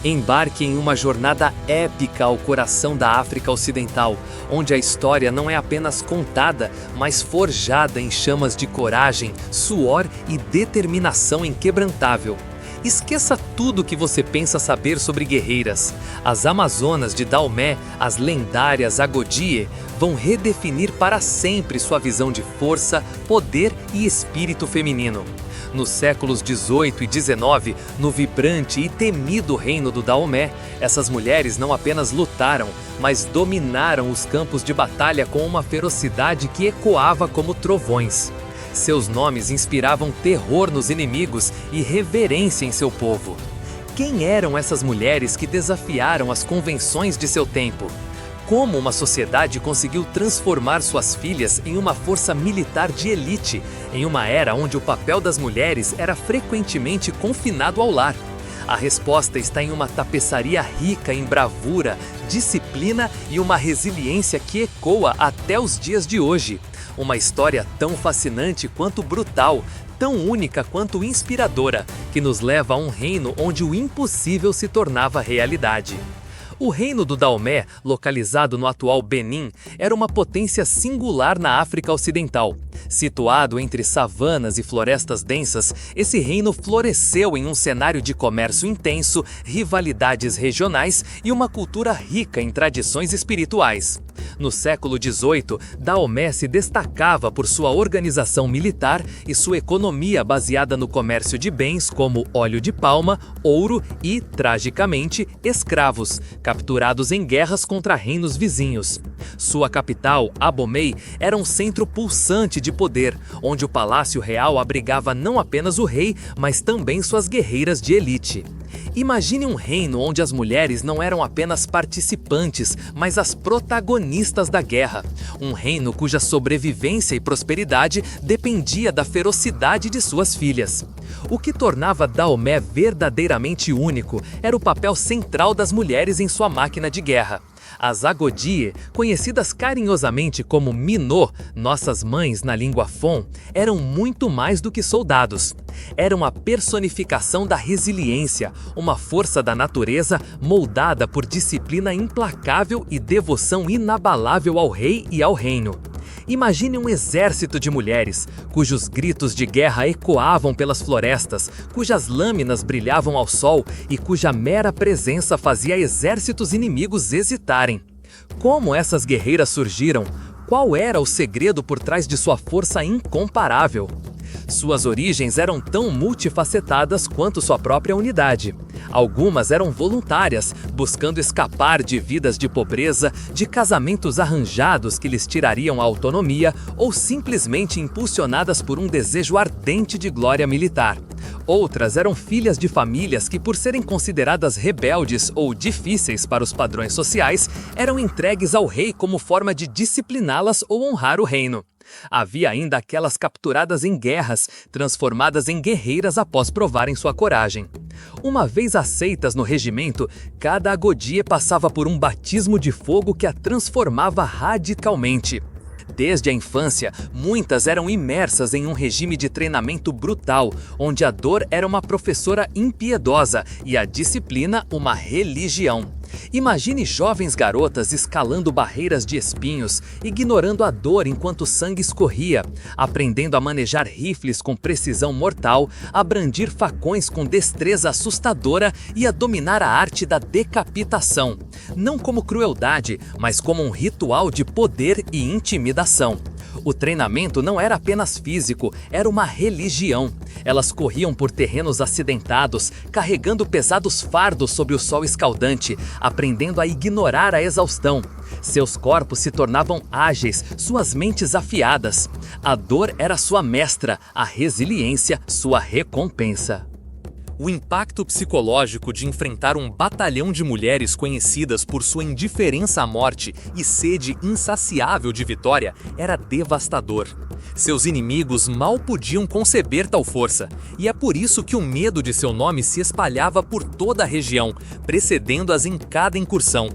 Embarque em uma jornada épica ao coração da África Ocidental, onde a história não é apenas contada, mas forjada em chamas de coragem, suor e determinação inquebrantável. Esqueça tudo o que você pensa saber sobre guerreiras. As Amazonas de Daomé, as lendárias Agodie, vão redefinir para sempre sua visão de força, poder e espírito feminino. Nos séculos 18 e 19, no vibrante e temido reino do Daomé, essas mulheres não apenas lutaram, mas dominaram os campos de batalha com uma ferocidade que ecoava como trovões. Seus nomes inspiravam terror nos inimigos e reverência em seu povo. Quem eram essas mulheres que desafiaram as convenções de seu tempo? Como uma sociedade conseguiu transformar suas filhas em uma força militar de elite, em uma era onde o papel das mulheres era frequentemente confinado ao lar? A resposta está em uma tapeçaria rica em bravura, disciplina e uma resiliência que ecoa até os dias de hoje. Uma história tão fascinante quanto brutal, tão única quanto inspiradora, que nos leva a um reino onde o impossível se tornava realidade. O reino do Daomé, localizado no atual Benin, era uma potência singular na África Ocidental. Situado entre savanas e florestas densas, esse reino floresceu em um cenário de comércio intenso, rivalidades regionais e uma cultura rica em tradições espirituais. No século XVIII, Daomé se destacava por sua organização militar e sua economia baseada no comércio de bens como óleo de palma, ouro e, tragicamente, escravos, capturados em guerras contra reinos vizinhos. Sua capital, Abomey, era um centro pulsante de poder, onde o palácio real abrigava não apenas o rei, mas também suas guerreiras de elite. Imagine um reino onde as mulheres não eram apenas participantes, mas as protagonistas da guerra. Um reino cuja sobrevivência e prosperidade dependia da ferocidade de suas filhas. O que tornava Daomé verdadeiramente único era o papel central das mulheres em sua máquina de guerra. As Agodie, conhecidas carinhosamente como Minot, nossas mães na língua Fon, eram muito mais do que soldados. Eram a personificação da resiliência, uma força da natureza moldada por disciplina implacável e devoção inabalável ao rei e ao reino. Imagine um exército de mulheres, cujos gritos de guerra ecoavam pelas florestas, cujas lâminas brilhavam ao sol e cuja mera presença fazia exércitos inimigos hesitarem. Como essas guerreiras surgiram? Qual era o segredo por trás de sua força incomparável? Suas origens eram tão multifacetadas quanto sua própria unidade. Algumas eram voluntárias, buscando escapar de vidas de pobreza, de casamentos arranjados que lhes tirariam a autonomia, ou simplesmente impulsionadas por um desejo ardente de glória militar. Outras eram filhas de famílias que, por serem consideradas rebeldes ou difíceis para os padrões sociais, eram entregues ao rei como forma de discipliná-las ou honrar o reino. Havia ainda aquelas capturadas em guerras, transformadas em guerreiras após provarem sua coragem. Uma vez aceitas no regimento, cada Agodie passava por um batismo de fogo que a transformava radicalmente. Desde a infância, muitas eram imersas em um regime de treinamento brutal, onde a dor era uma professora impiedosa e a disciplina uma religião. Imagine jovens garotas escalando barreiras de espinhos, ignorando a dor enquanto o sangue escorria, aprendendo a manejar rifles com precisão mortal, a brandir facões com destreza assustadora e a dominar a arte da decapitação, não como crueldade, mas como um ritual de poder e intimidação. O treinamento não era apenas físico, era uma religião. Elas corriam por terrenos acidentados, carregando pesados fardos sob o sol escaldante, aprendendo a ignorar a exaustão. Seus corpos se tornavam ágeis, suas mentes afiadas. A dor era sua mestra, a resiliência sua recompensa. O impacto psicológico de enfrentar um batalhão de mulheres conhecidas por sua indiferença à morte e sede insaciável de vitória era devastador. Seus inimigos mal podiam conceber tal força, e é por isso que o medo de seu nome se espalhava por toda a região, precedendo-as em cada incursão.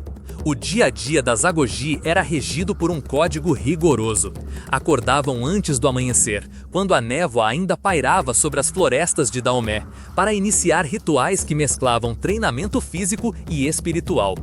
O dia a dia das Agoji era regido por um código rigoroso. Acordavam antes do amanhecer, quando a névoa ainda pairava sobre as florestas de Daomé, para iniciar rituais que mesclavam treinamento físico e espiritual.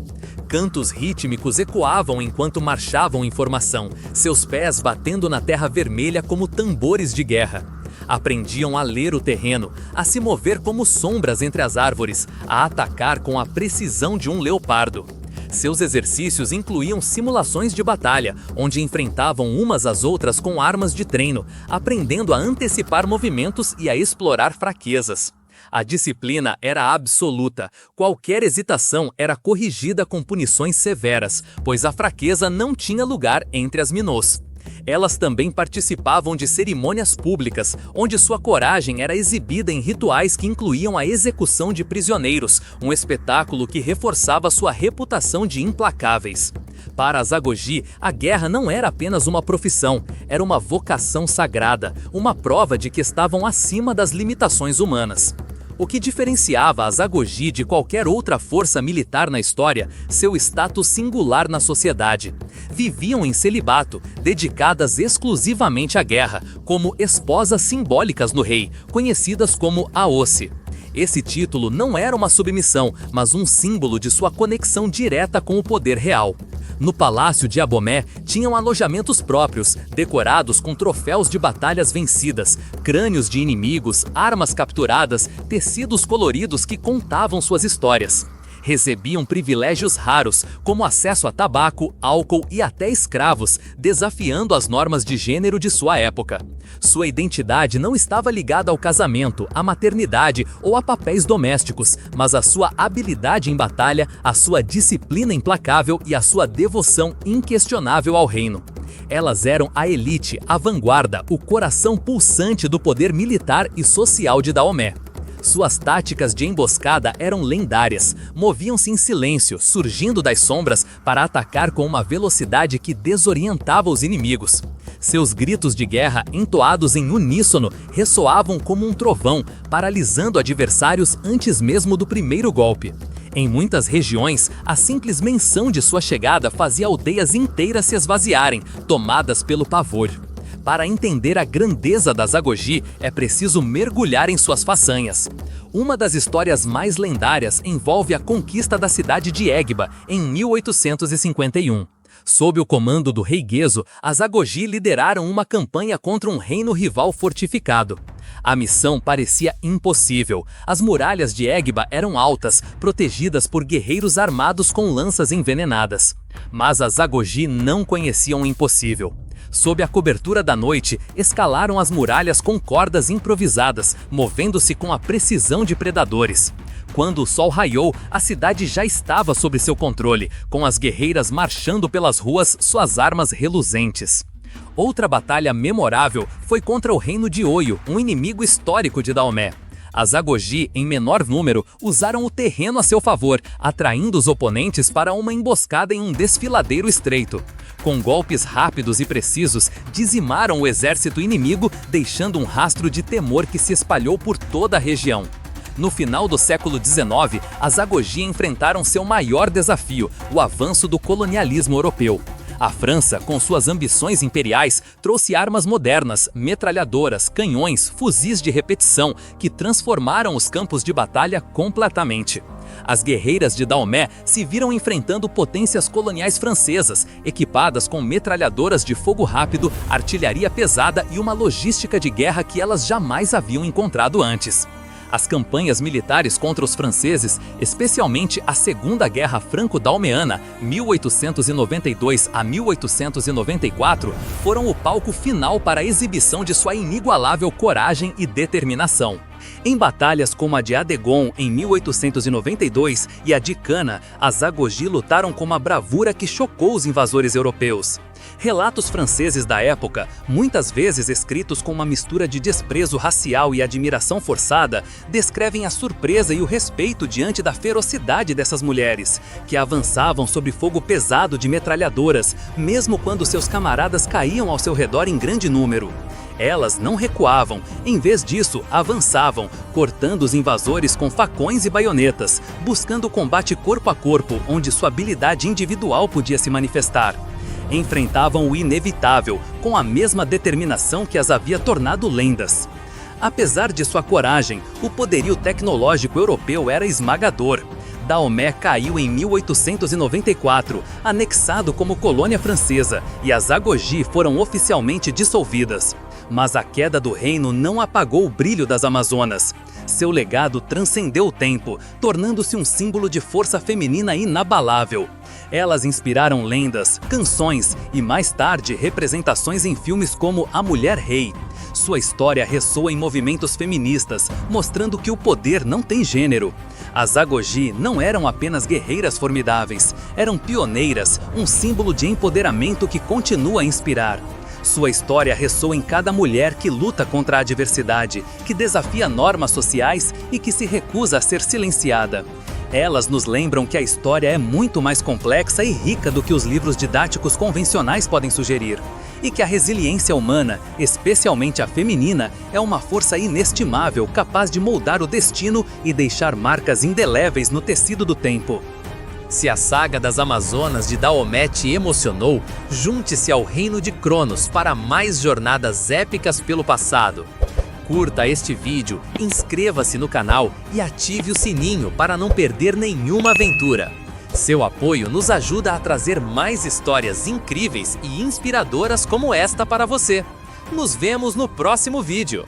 Cantos rítmicos ecoavam enquanto marchavam em formação, seus pés batendo na terra vermelha como tambores de guerra. Aprendiam a ler o terreno, a se mover como sombras entre as árvores, a atacar com a precisão de um leopardo. Seus exercícios incluíam simulações de batalha, onde enfrentavam umas às outras com armas de treino, aprendendo a antecipar movimentos e a explorar fraquezas. A disciplina era absoluta. Qualquer hesitação era corrigida com punições severas, pois a fraqueza não tinha lugar entre as minôs. Elas também participavam de cerimônias públicas, onde sua coragem era exibida em rituais que incluíam a execução de prisioneiros, um espetáculo que reforçava sua reputação de implacáveis. Para as Agoji, a guerra não era apenas uma profissão, era uma vocação sagrada, uma prova de que estavam acima das limitações humanas. O que diferenciava as Agoji de qualquer outra força militar na história, seu status singular na sociedade. Viviam em celibato, dedicadas exclusivamente à guerra, como esposas simbólicas no rei, conhecidas como Aosi. Esse título não era uma submissão, mas um símbolo de sua conexão direta com o poder real. No palácio de Abomé, tinham alojamentos próprios, decorados com troféus de batalhas vencidas, crânios de inimigos, armas capturadas, tecidos coloridos que contavam suas histórias. Recebiam privilégios raros, como acesso a tabaco, álcool e até escravos, desafiando as normas de gênero de sua época. Sua identidade não estava ligada ao casamento, à maternidade ou a papéis domésticos, mas à sua habilidade em batalha, à sua disciplina implacável e à sua devoção inquestionável ao reino. Elas eram a elite, a vanguarda, o coração pulsante do poder militar e social de Daomé. Suas táticas de emboscada eram lendárias, moviam-se em silêncio, surgindo das sombras para atacar com uma velocidade que desorientava os inimigos. Seus gritos de guerra, entoados em uníssono, ressoavam como um trovão, paralisando adversários antes mesmo do primeiro golpe. Em muitas regiões, a simples menção de sua chegada fazia aldeias inteiras se esvaziarem, tomadas pelo pavor. Para entender a grandeza das Agoji, é preciso mergulhar em suas façanhas. Uma das histórias mais lendárias envolve a conquista da cidade de Egba, em 1851. Sob o comando do rei Gezo, as Agoji lideraram uma campanha contra um reino rival fortificado. A missão parecia impossível. As muralhas de Egba eram altas, protegidas por guerreiros armados com lanças envenenadas. Mas as Agoji não conheciam o impossível. Sob a cobertura da noite, escalaram as muralhas com cordas improvisadas, movendo-se com a precisão de predadores. Quando o sol raiou, a cidade já estava sob seu controle, com as guerreiras marchando pelas ruas, suas armas reluzentes. Outra batalha memorável foi contra o reino de Oyo, um inimigo histórico de Daomé. As Agoji, em menor número, usaram o terreno a seu favor, atraindo os oponentes para uma emboscada em um desfiladeiro estreito. Com golpes rápidos e precisos, dizimaram o exército inimigo, deixando um rastro de temor que se espalhou por toda a região. No final do século XIX, as Agoji enfrentaram seu maior desafio, o avanço do colonialismo europeu. A França, com suas ambições imperiais, trouxe armas modernas, metralhadoras, canhões, fuzis de repetição, que transformaram os campos de batalha completamente. As guerreiras de Daomé se viram enfrentando potências coloniais francesas, equipadas com metralhadoras de fogo rápido, artilharia pesada e uma logística de guerra que elas jamais haviam encontrado antes. As campanhas militares contra os franceses, especialmente a Segunda Guerra Franco-Dalmeana, 1892 a 1894, foram o palco final para a exibição de sua inigualável coragem e determinação. Em batalhas como a de Adegon em 1892 e a de Cana, as Agoji lutaram com uma bravura que chocou os invasores europeus. Relatos franceses da época, muitas vezes escritos com uma mistura de desprezo racial e admiração forçada, descrevem a surpresa e o respeito diante da ferocidade dessas mulheres, que avançavam sob fogo pesado de metralhadoras, mesmo quando seus camaradas caíam ao seu redor em grande número. Elas não recuavam, em vez disso, avançavam, cortando os invasores com facões e baionetas, buscando combate corpo a corpo, onde sua habilidade individual podia se manifestar. Enfrentavam o inevitável, com a mesma determinação que as havia tornado lendas. Apesar de sua coragem, o poderio tecnológico europeu era esmagador. Daomé caiu em 1894, anexado como colônia francesa, e as Agoji foram oficialmente dissolvidas. Mas a queda do reino não apagou o brilho das Amazonas. Seu legado transcendeu o tempo, tornando-se um símbolo de força feminina inabalável. Elas inspiraram lendas, canções e, mais tarde, representações em filmes como A Mulher Rei. Sua história ressoa em movimentos feministas, mostrando que o poder não tem gênero. As Agoji não eram apenas guerreiras formidáveis, eram pioneiras, um símbolo de empoderamento que continua a inspirar. Sua história ressoa em cada mulher que luta contra a adversidade, que desafia normas sociais e que se recusa a ser silenciada. Elas nos lembram que a história é muito mais complexa e rica do que os livros didáticos convencionais podem sugerir. E que a resiliência humana, especialmente a feminina, é uma força inestimável capaz de moldar o destino e deixar marcas indeléveis no tecido do tempo. Se a saga das Amazonas de Daomé te emocionou, junte-se ao reino de Cronos para mais jornadas épicas pelo passado. Curta este vídeo, inscreva-se no canal e ative o sininho para não perder nenhuma aventura. Seu apoio nos ajuda a trazer mais histórias incríveis e inspiradoras como esta para você. Nos vemos no próximo vídeo.